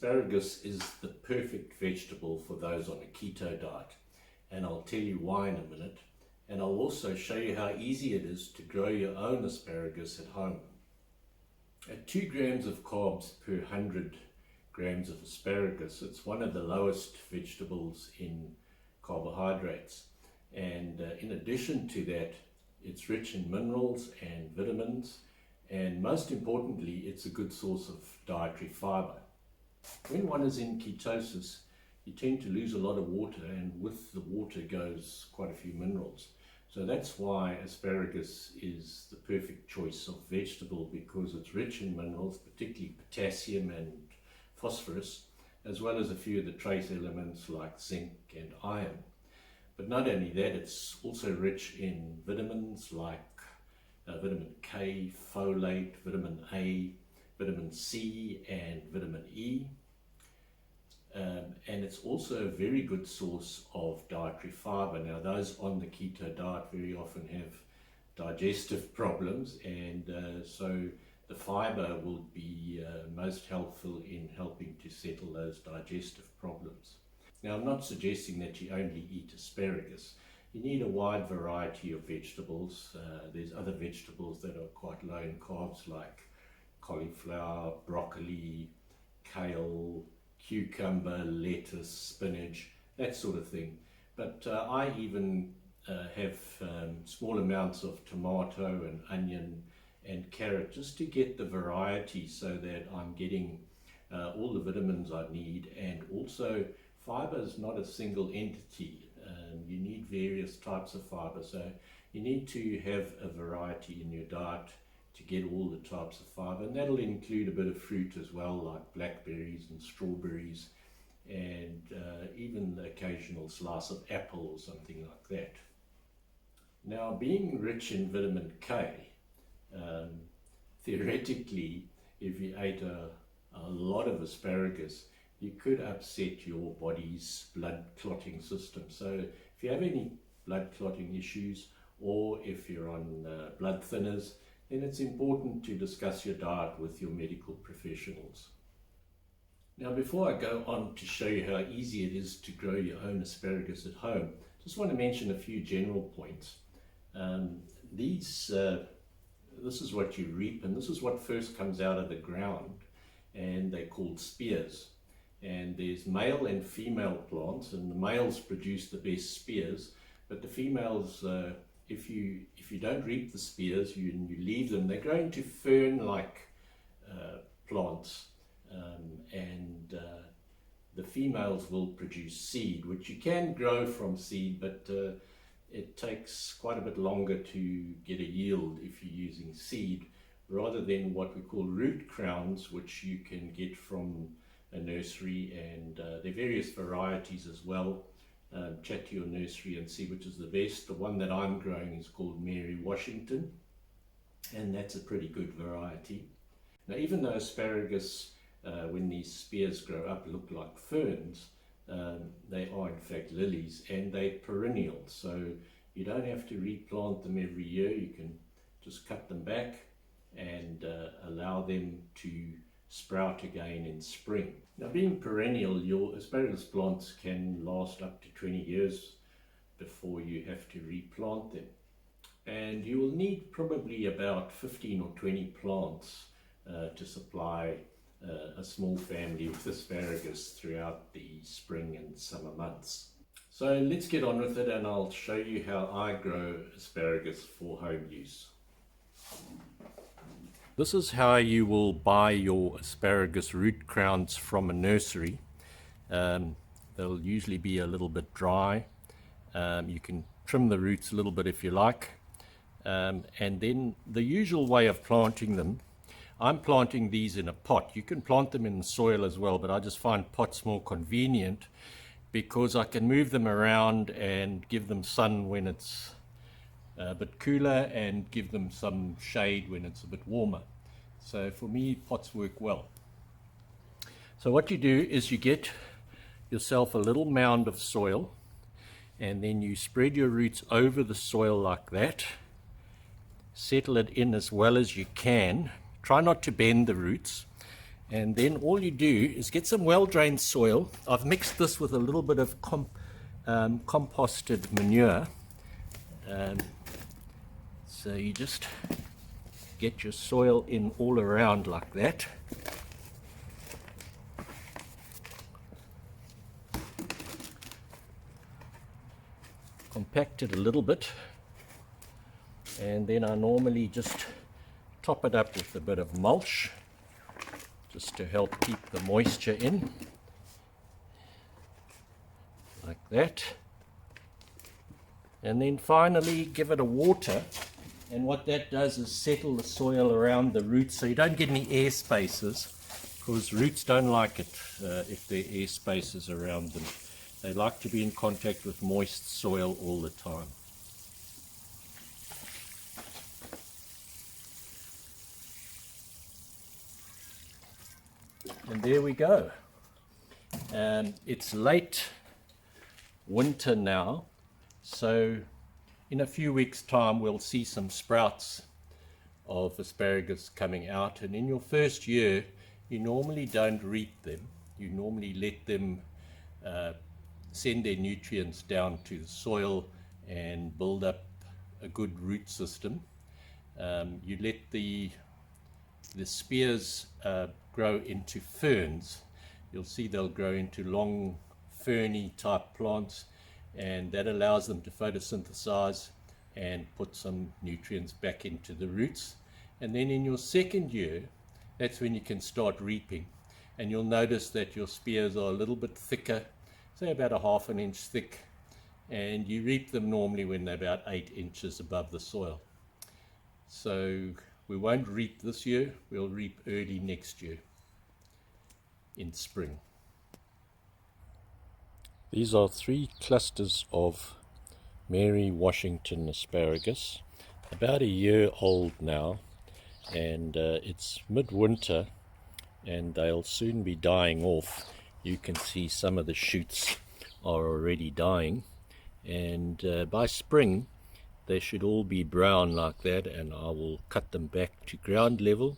Asparagus is the perfect vegetable for those on a keto diet, and I'll tell you why in a minute, and I'll also show you how easy it is to grow your own asparagus at home. At 2 grams of carbs per 100 grams of asparagus, it's one of the lowest vegetables in carbohydrates, and in addition to that, it's rich in minerals and vitamins, and most importantly, it's a good source of dietary fiber. When one is in ketosis, you tend to lose a lot of water, and with the water goes quite a few minerals. So that's why asparagus is the perfect choice of vegetable, because it's rich in minerals, particularly potassium and phosphorus, as well as a few of the trace elements like zinc and iron. But not only that, it's also rich in vitamins like vitamin K, folate, vitamin A, vitamin C and vitamin E. And it's also a very good source of dietary fiber. Now, those on the keto diet very often have digestive problems, and so the fiber will be most helpful in helping to settle those digestive problems. Now, I'm not suggesting that you only eat asparagus. You need a wide variety of vegetables. There's other vegetables that are quite low in carbs like cauliflower, broccoli, kale, cucumber, lettuce, spinach, that sort of thing. But I even have small amounts of tomato and onion and carrot, just to get the variety so that I'm getting all the vitamins I need. And also, fiber is not a single entity. You need various types of fiber, so you need to have a variety in your diet to get all the types of fiber, and that'll include a bit of fruit as well, like blackberries and strawberries, and even the occasional slice of apple or something like that. Now, being rich in vitamin K, theoretically, if you ate a lot of asparagus, you could upset your body's blood clotting system. So if you have any blood clotting issues, or if you're on blood thinners, then it's important to discuss your diet with your medical professionals. Now, before I go on to show you how easy it is to grow your own asparagus at home, just want to mention a few general points. This is what you reap, and this is what first comes out of the ground, and they're called spears. And there's male and female plants, and the males produce the best spears, but the females, if you don't reap the spears, you leave them, they grow into fern-like plants, and the females will produce seed, which you can grow from seed, but it takes quite a bit longer to get a yield if you're using seed, rather than what we call root crowns, which you can get from a nursery, and there are various varieties as well. Chat to your nursery and see which is the best. The one that I'm growing is called Mary Washington, and that's a pretty good variety. Now, even though asparagus, when these spears grow up, look like ferns, they are in fact lilies, and they're perennial, so you don't have to replant them every year. You can just cut them back and allow them to sprout again in spring. Now, being perennial, your asparagus plants can last up to 20 years before you have to replant them. And you will need probably about 15 or 20 plants to supply a small family with asparagus throughout the spring and summer months. So let's get on with it, and I'll show you how I grow asparagus for home use. This is how you will buy your asparagus root crowns from a nursery. They'll usually be a little bit dry. You can trim the roots a little bit if you like. And then the usual way of planting them, I'm planting these in a pot. You can plant them in the soil as well, but I just find pots more convenient because I can move them around and give them sun when it's a bit cooler and give them some shade when it's a bit warmer. So for me, pots work well. So what you do is you get yourself a little mound of soil, and then you spread your roots over the soil like that. Settle it in as well as you can. Try not to bend the roots, And then all you do is get some well-drained soil. I've mixed this with a little bit of composted manure. So you just get your soil in all around like that. Compact it a little bit, and then I normally just top it up with a bit of mulch just to help keep the moisture in, like that. And then finally give it a water, and what that does is settle the soil around the roots so you don't get any air spaces, because roots don't like it if there are air spaces around them. They like to be in contact with moist soil all the time. And there we go. It's late winter now, so in a few weeks' time we'll see some sprouts of asparagus coming out. And in your first year, you normally don't reap them. You normally let them send their nutrients down to the soil and build up a good root system. You let the spears grow into ferns. You'll see they'll grow into long ferny type plants, and that allows them to photosynthesize and put some nutrients back into the roots. And then in your second year, that's when you can start reaping, and you'll notice that your spears are a little bit thicker, say about 1/2 inch thick, and you reap them normally when they're about 8 inches above the soil. So we won't reap this year, we'll reap early next year in spring. These are 3 clusters of Mary Washington asparagus, about a year old now, and it's midwinter and they'll soon be dying off. You can see some of the shoots are already dying, and by spring they should all be brown like that, and I will cut them back to ground level,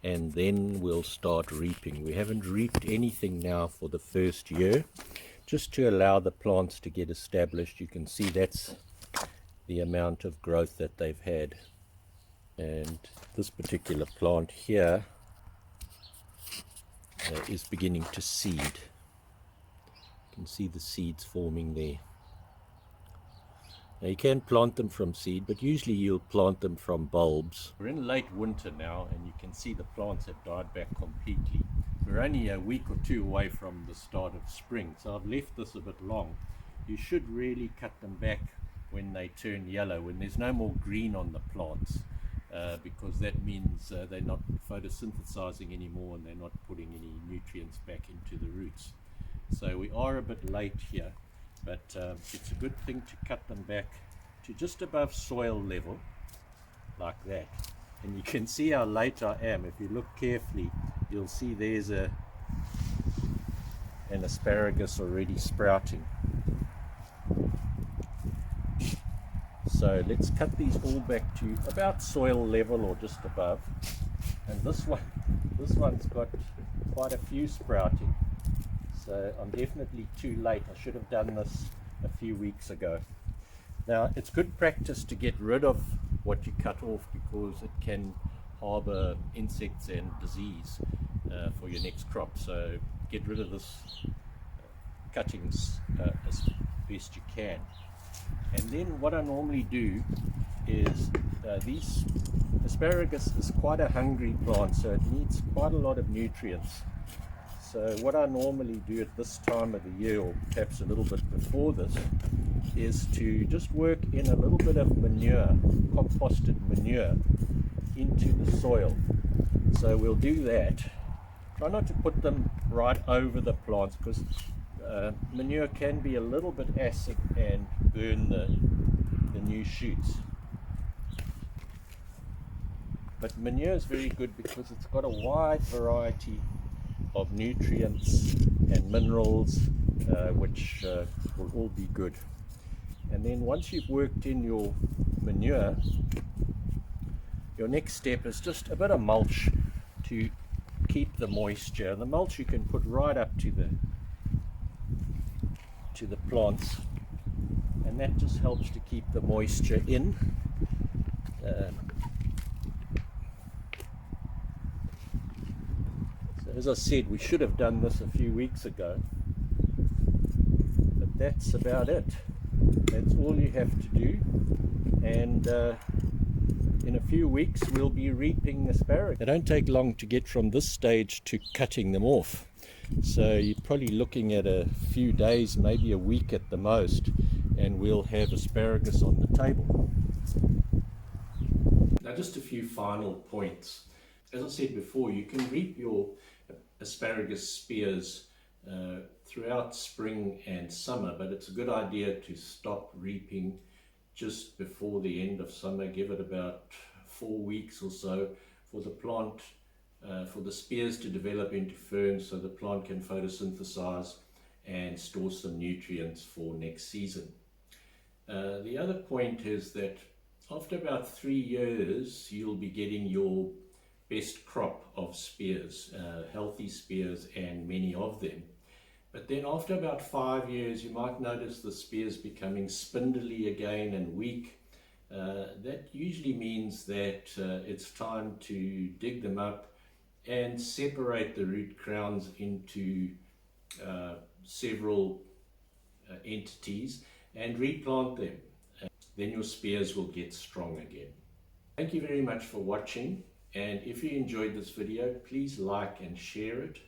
and then we'll start reaping. We haven't reaped anything now for the first year, just to allow the plants to get established. You can see that's the amount of growth that they've had. And this particular plant here is beginning to seed. You can see the seeds forming there. Now you can plant them from seed, but usually you'll plant them from bulbs. We're in late winter now, and you can see the plants have died back completely. We're only a week or 2 away from the start of spring, so I've left this a bit long. You should really cut them back when they turn yellow, when there's no more green on the plants, because that means they're not photosynthesizing anymore and they're not putting any nutrients back into the roots. So we are a bit late here, but it's a good thing to cut them back to just above soil level, like that. And you can see how late I am. If you look carefully, you'll see there's an asparagus already sprouting. So let's cut these all back to about soil level or just above. And this one's got quite a few sprouting. So I'm definitely too late. I should have done this a few weeks ago. Now it's good practice to get rid of what you cut off, because it can harbor insects and disease for your next crop. So get rid of this cuttings as best you can. And then what I normally do is, these asparagus is quite a hungry plant, so it needs quite a lot of nutrients. So what I normally do at this time of the year, or perhaps a little bit before this, is to just work in a little bit of manure, composted manure, into the soil. So we'll do that. Try not to put them right over the plants, because manure can be a little bit acid and burn the new shoots. But manure is very good because it's got a wide variety of nutrients and minerals, which will all be good. And then once you've worked in your manure, your next step is just a bit of mulch to keep the moisture. The mulch you can put right up to the plants, and that just helps to keep the moisture in. So as I said, we should have done this a few weeks ago, but that's about it. That's all you have to do, and in a few weeks we'll be reaping asparagus. They don't take long to get from this stage to cutting them off, so you're probably looking at a few days, maybe a week at the most, and we'll have asparagus on the table. Now just a few final points. As I said before, you can reap your asparagus spears throughout spring and summer, but it's a good idea to stop reaping just before the end of summer. Give it about 4 weeks or so for the plant, for the spears to develop into ferns, so the plant can photosynthesize and store some nutrients for next season. The other point is that after about 3 years you'll be getting your best crop of spears, healthy spears, and many of them. But then after about 5 years you might notice the spears becoming spindly again and weak. That usually means that it's time to dig them up and separate the root crowns into several entities and replant them. Then your spears will get strong again. Thank you very much for watching, and if you enjoyed this video, please like and share it,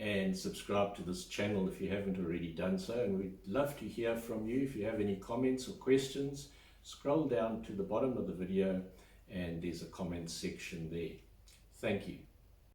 and subscribe to this channel if you haven't already done so. And we'd love to hear from you. If you have any comments or questions, scroll down to the bottom of the video and there's a comment section there. Thank you.